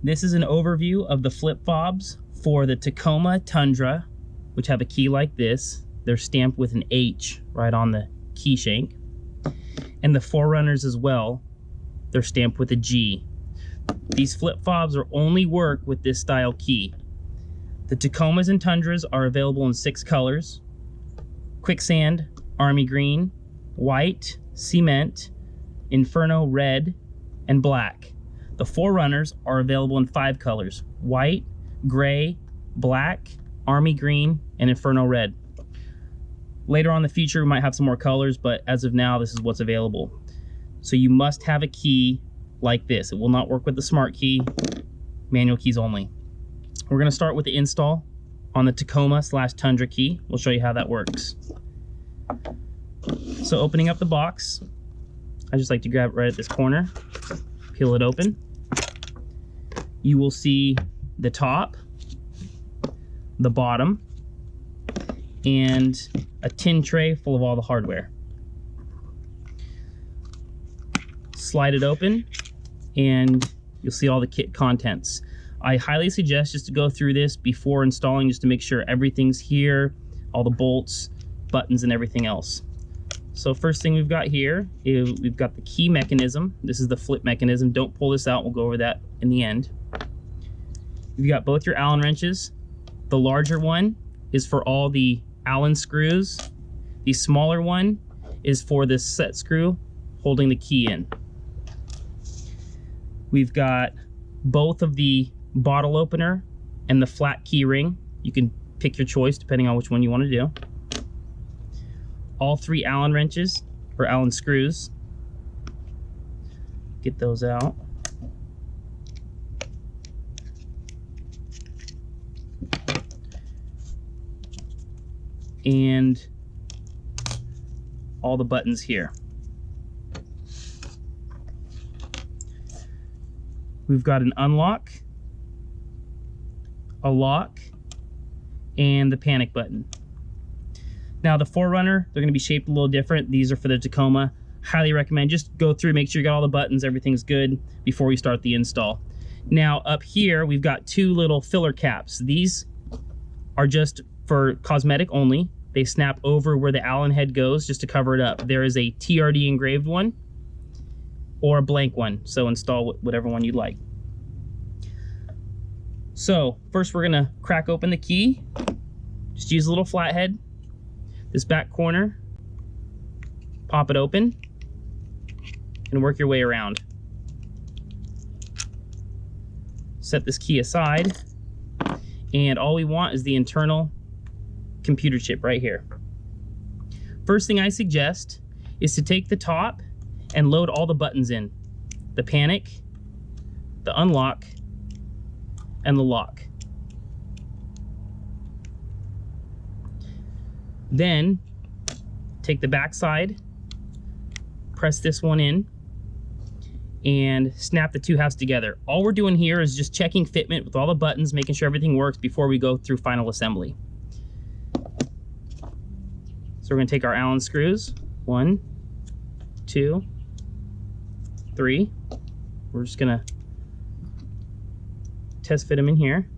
This is an overview of the flip fobs for the Tacoma Tundra, which have a key like this. They're stamped with an H right on the key shank. And the Forerunners as well, they're stamped with a G. These flip fobs are only work with this style key. The Tacomas and Tundras are available in 6 colors: quicksand, army green, white, cement, inferno red, and black. The Forerunners are available in 5 colors: white, gray, black, army green, and inferno red. Later on in the future, we might have some more colors, but as of now, this is what's available. So you must have a key like this. It will not work with the smart key, manual keys only. We're gonna start with the install on the Tacoma/Tundra key. We'll show you how that works. So opening up the box, I just like to grab it right at this corner, peel it open. You will see the top, the bottom, and a tin tray full of all the hardware. Slide it open and you'll see all the kit contents. I highly suggest just to go through this before installing, just to make sure everything's here, all the bolts, buttons, and everything else. So first thing we've got here is we've got the key mechanism. This is the flip mechanism. Don't pull this out. We'll go over that in the end. You've got both your Allen wrenches. The larger one is for all the Allen screws. The smaller one is for this set screw holding the key in. We've got both of the bottle opener and the flat key ring. You can pick your choice depending on which one you want to do. All 3 Allen wrenches or Allen screws. Get those out. And all the buttons here. We've got an unlock, a lock, and the panic button. Now the Forerunner, they're going to be shaped a little different. These are for the Tacoma. Highly recommend just go through, make sure you got all the buttons, everything's good before you start the install. Now up here we've got 2 little filler caps. These are just for cosmetic only. They snap over where the Allen head goes just to cover it up. There is a TRD engraved one or a blank one, so install whatever one you'd like. So first we're gonna crack open the key. Just use a little flathead. This back corner, pop it open and work your way around. Set this key aside, and all we want is the internal computer chip right here. First thing I suggest is to take the top and load all the buttons in: the panic, the unlock, and the lock. Then take the back side, press this one in, and snap the 2 halves together. All we're doing here is just checking fitment with all the buttons, making sure everything works before we go through final assembly. So we're going to take our Allen screws, 1, 2, 3. We're just going to test fit them in here.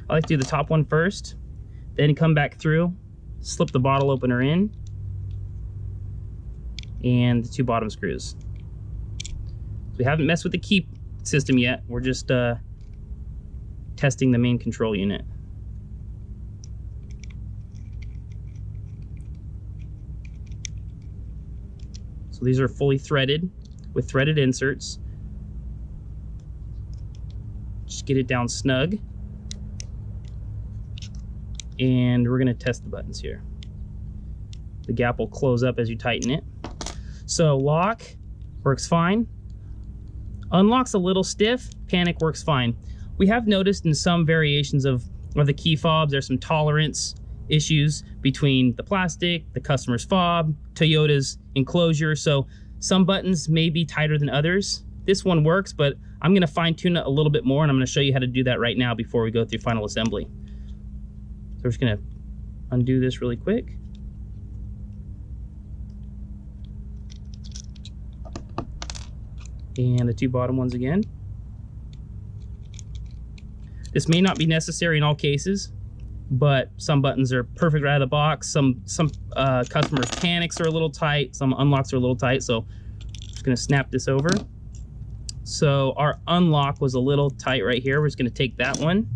I like to do the top one first, then come back through, slip the bottle opener in, and the 2 bottom screws. So we haven't messed with the key system yet. We're just testing the main control unit. So these are fully threaded with threaded inserts. Just get it down snug. And we're gonna test the buttons here. The gap will close up as you tighten it. So lock works fine. Unlock's a little stiff, panic works fine. We have noticed in some variations of the key fobs, there's some tolerance issues between the plastic, the customer's fob, Toyota's enclosure. So some buttons may be tighter than others. This one works, but I'm gonna fine tune it a little bit more, and I'm gonna show you how to do that right now before we go through final assembly. So we're just gonna undo this really quick. And the 2 bottom ones again. This may not be necessary in all cases, but some buttons are perfect right out of the box. Some customers' panics are a little tight, some unlocks are a little tight, so I'm just gonna snap this over. So our unlock was a little tight right here. We're just gonna take that one,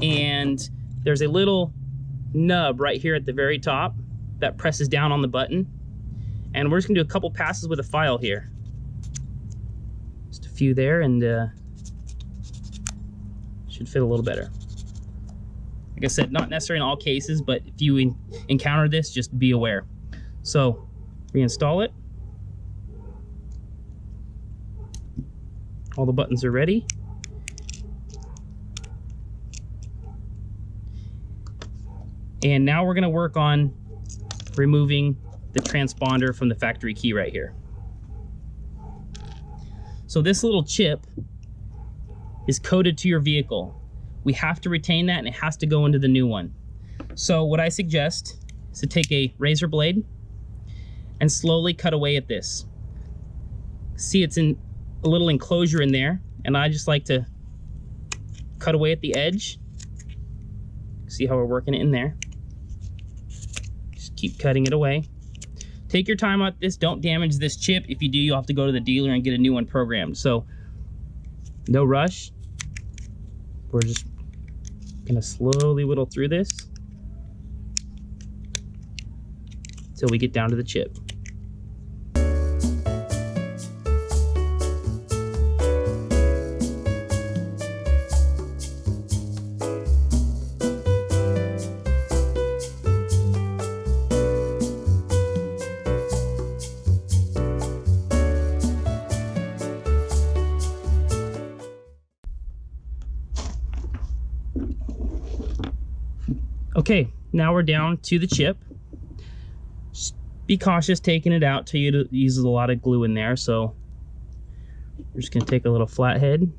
and there's a little nub right here at the very top that presses down on the button. And we're just gonna do a couple passes with a file here. Just a few there, and should fit a little better. Like I said, not necessary in all cases, but if you encounter this, just be aware. So reinstall it. All the buttons are ready. And now we're gonna work on removing the transponder from the factory key right here. So this little chip is coded to your vehicle. We have to retain that, and it has to go into the new one. So what I suggest is to take a razor blade and slowly cut away at this. See, it's in a little enclosure in there, and I just like to cut away at the edge. See how we're working it in there? Just keep cutting it away. Take your time on this. Don't damage this chip. If you do, you'll have to go to the dealer and get a new one programmed. So no rush. We're just gonna slowly whittle through this until we get down to the chip. Okay, now we're down to the chip. Just be cautious taking it out till it uses a lot of glue in there. So we're just gonna take a little flathead,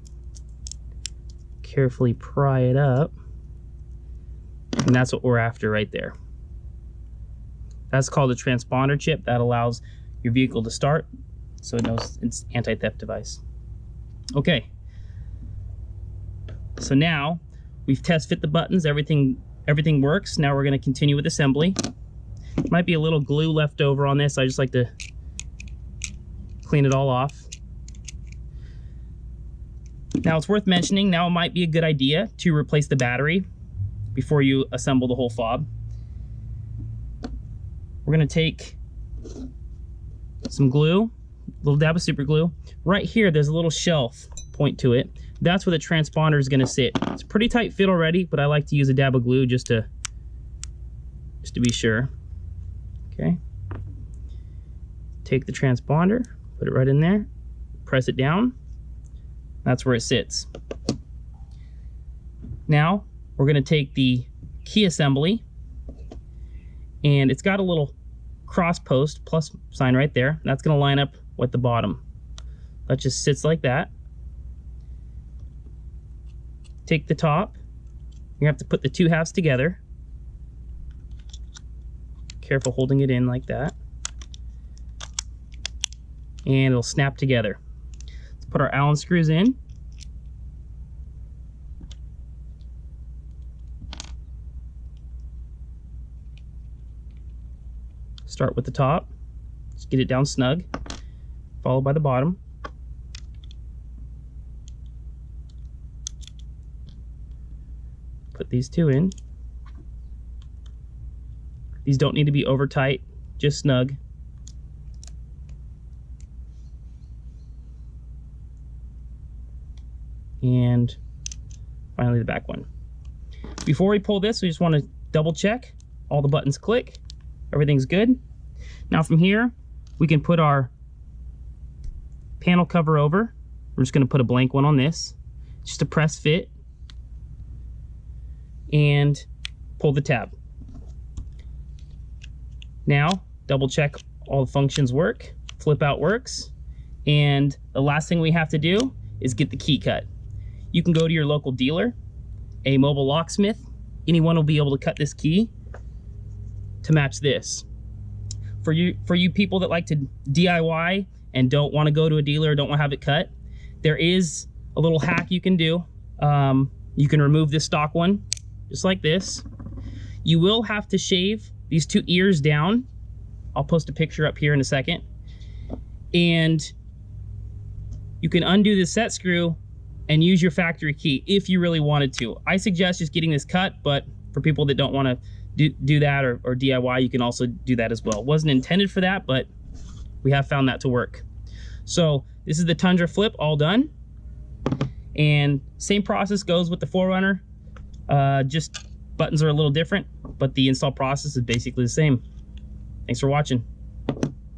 carefully pry it up, and that's what we're after right there. That's called a transponder chip. That allows your vehicle to start, so it knows it's an anti-theft device. Okay, so now we've test fit the buttons, everything works. Now we're going to continue with assembly. Might be a little glue left over on this. I just like to clean it all off. Now it's worth mentioning, now it might be a good idea to replace the battery before you assemble the whole fob. We're going to take some glue, a little dab of super glue. Right here there's a little shelf point to it. That's where the transponder is going to sit. It's a pretty tight fit already, but I like to use a dab of glue just to be sure. Okay. Take the transponder, put it right in there, press it down. That's where it sits. Now we're going to take the key assembly, and it's got a little cross post plus sign right there. That's going to line up with the bottom. That just sits like that. Take the top, you have to put the 2 halves together. Careful holding it in like that. And it'll snap together. Let's put our Allen screws in. Start with the top, just get it down snug, followed by the bottom. Put these 2 in. These don't need to be over tight, just snug. And finally the back one. Before we pull this, we just want to double check all the buttons click, everything's good. Now from here we can put our panel cover over. We're just going to put a blank one on this, just a press fit, and pull the tab. Now double check all the functions work, flip out works, and the last thing we have to do is get the key cut. You can go to your local dealer, a mobile locksmith, anyone will be able to cut this key to match this. For you people that like to DIY and don't want to go to a dealer or don't want to have it cut, there is a little hack you can do. You can remove this stock one, just like this. You will have to shave these 2 ears down. I'll post a picture up here in a second. And you can undo this set screw and use your factory key if you really wanted to. I suggest just getting this cut, but for people that don't want to do that or DIY, you can also do that as well. Wasn't intended for that, but we have found that to work. So this is the Tundra flip all done. And same process goes with the 4Runner. Just buttons are a little different, but the install process is basically the same. Thanks for watching.